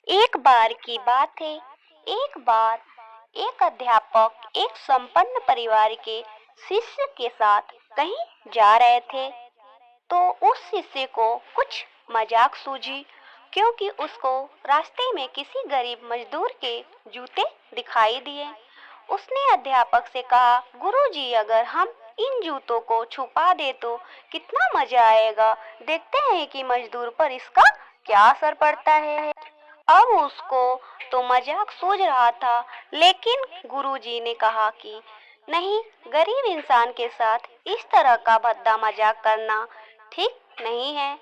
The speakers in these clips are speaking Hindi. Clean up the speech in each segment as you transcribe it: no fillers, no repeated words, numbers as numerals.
एक बार की बात है। एक बार एक अध्यापक एक संपन्न परिवार के शिष्य के साथ कहीं जा रहे थे। तो उस शिष्य को कुछ मजाक सूझी, क्योंकि उसको रास्ते में किसी गरीब मजदूर के जूते दिखाई दिए। उसने अध्यापक से कहा, गुरुजी, अगर हम इन जूतों को छुपा दे तो कितना मजा आएगा। देखते हैं कि मजदूर पर इसका क्या असर पड़ता है। अब उसको तो मजाक सूझ रहा था, लेकिन गुरुजी ने कहा कि नहीं, गरीब इंसान के साथ इस तरह का भद्दा मजाक करना ठीक नहीं है।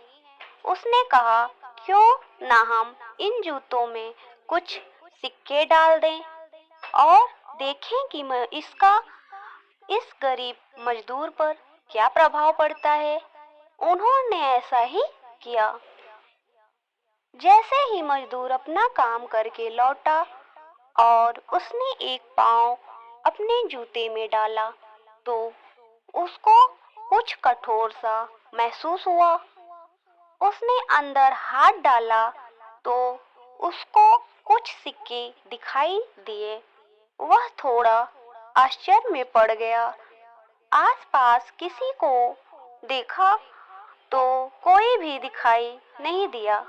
उसने कहा, क्यों ना हम इन जूतों में कुछ सिक्के डाल दें और देखें कि इसका इस गरीब मजदूर पर क्या प्रभाव पड़ता है। उन्होंने ऐसा ही किया। जैसे ही मजदूर अपना काम करके लौटा और उसने एक पाँव अपने जूते में डाला, तो उसको कुछ कठोर सा महसूस हुआ। उसने अंदर हाथ डाला तो उसको कुछ सिक्के दिखाई दिए। वह थोड़ा आश्चर्य में पड़ गया। आसपास किसी को देखा तो कोई भी दिखाई नहीं दिया।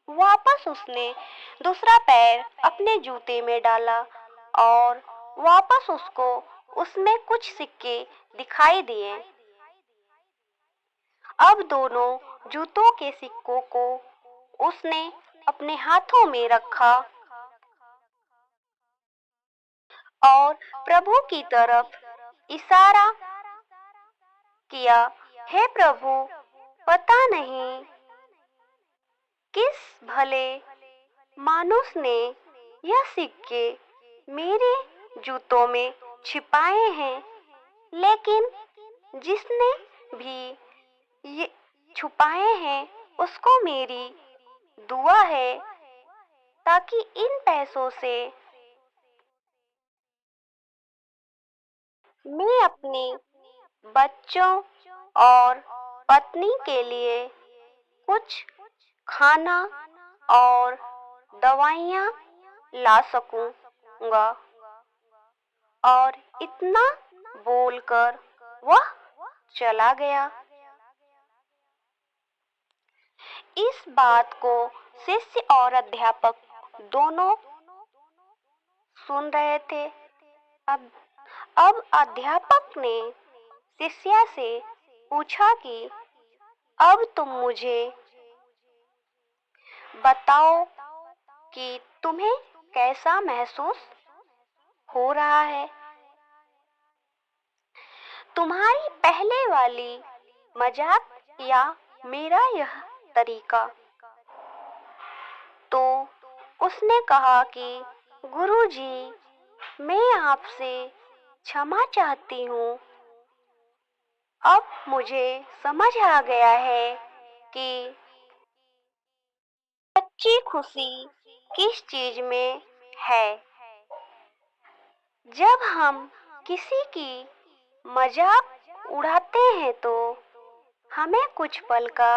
वापस उसने दूसरा पैर अपने जूते में डाला और वापस उसको उसमें कुछ सिक्के दिखाई दिए। अब दोनों जूतों के सिक्कों को उसने अपने हाथों में रखा और प्रभु की तरफ इशारा किया। हे प्रभु, पता नहीं किस भले मानुस ने यह सिक्के मेरे जूतों में छिपाए हैं, लेकिन जिसने भी ये छुपाए हैं उसको मेरी दुआ है, ताकि इन पैसों से मैं अपने बच्चों और पत्नी के लिए कुछ खाना और दवाइयाँ ला सकूँगा। और इतना बोलकर वह चला गया। इस बात को शिष्य और अध्यापक दोनों सुन रहे थे। अब अध्यापक ने शिष्या से पूछा कि अब तुम मुझे बताओ कि तुम्हें कैसा महसूस हो रहा है। तुम्हारी पहले वाली मजाक या मेरा यह तरीका। तो उसने कहा कि गुरुजी, मैं आपसे क्षमा चाहती हूँ। अब मुझे समझ आ गया है कि सच्ची खुशी किस चीज में है। जब हम किसी की मजाक उड़ाते हैं तो हमें कुछ पल का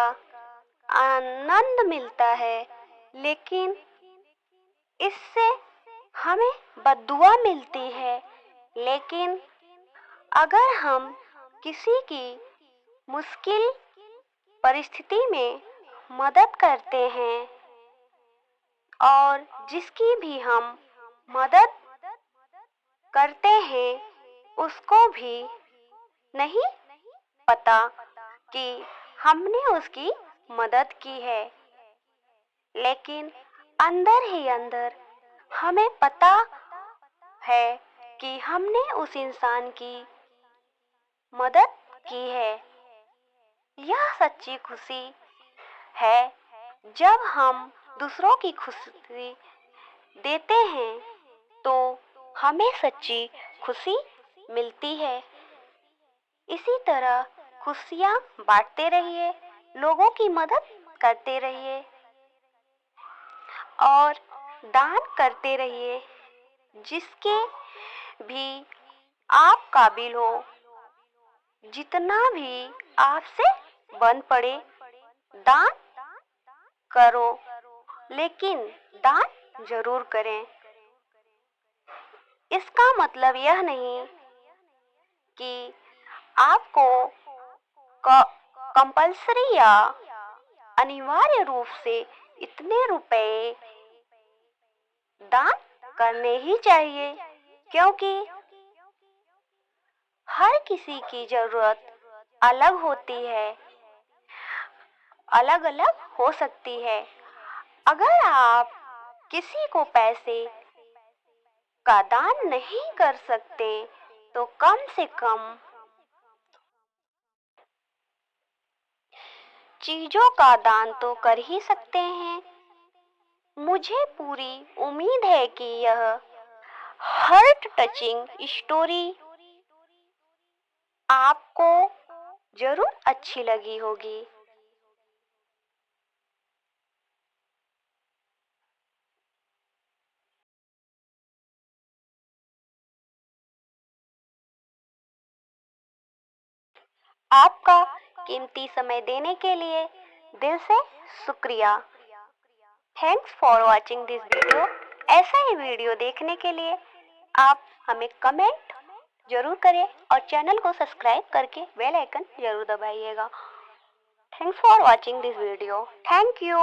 आनंद मिलता है, लेकिन इससे हमें बद्दुआ मिलती है। लेकिन अगर हम किसी की मुश्किल परिस्थिति में मदद करते हैं और जिसकी भी हम मदद करते हैं उसको भी नहीं पता कि हमने उसकी मदद की है, लेकिन अंदर ही अंदर हमें पता है कि हमने उस इंसान की मदद की है। यह सच्ची खुशी है। जब हम दूसरों की खुशी देते हैं तो हमें सच्ची खुशी मिलती है। इसी तरह खुशियाँ बांटते रहिए, लोगों की मदद करते रहिए और दान करते रहिए। जिसके भी आप काबिल हो, जितना भी आपसे बन पड़े, दान करो। लेकिन दान जरूर करें। इसका मतलब यह नहीं कि आपको कंपल्सरी या अनिवार्य रूप से इतने रुपए दान करने ही चाहिए, क्योंकि हर किसी की जरूरत अलग होती है, अलग अलग हो सकती है। अगर आप किसी को पैसे का दान नहीं कर सकते तो कम से कम चीजों का दान तो कर ही सकते हैं। मुझे पूरी उम्मीद है कि यह हार्ट टचिंग स्टोरी आपको जरूर अच्छी लगी होगी। आपका कीमती समय देने के लिए दिल से शुक्रिया। Thanks for watching this video. ऐसा ही वीडियो देखने के लिए आप हमें कमेंट जरूर करें और चैनल को सब्सक्राइब करके बेल आइकन जरूर दबाइएगा। Thanks for watching this video. Thank you.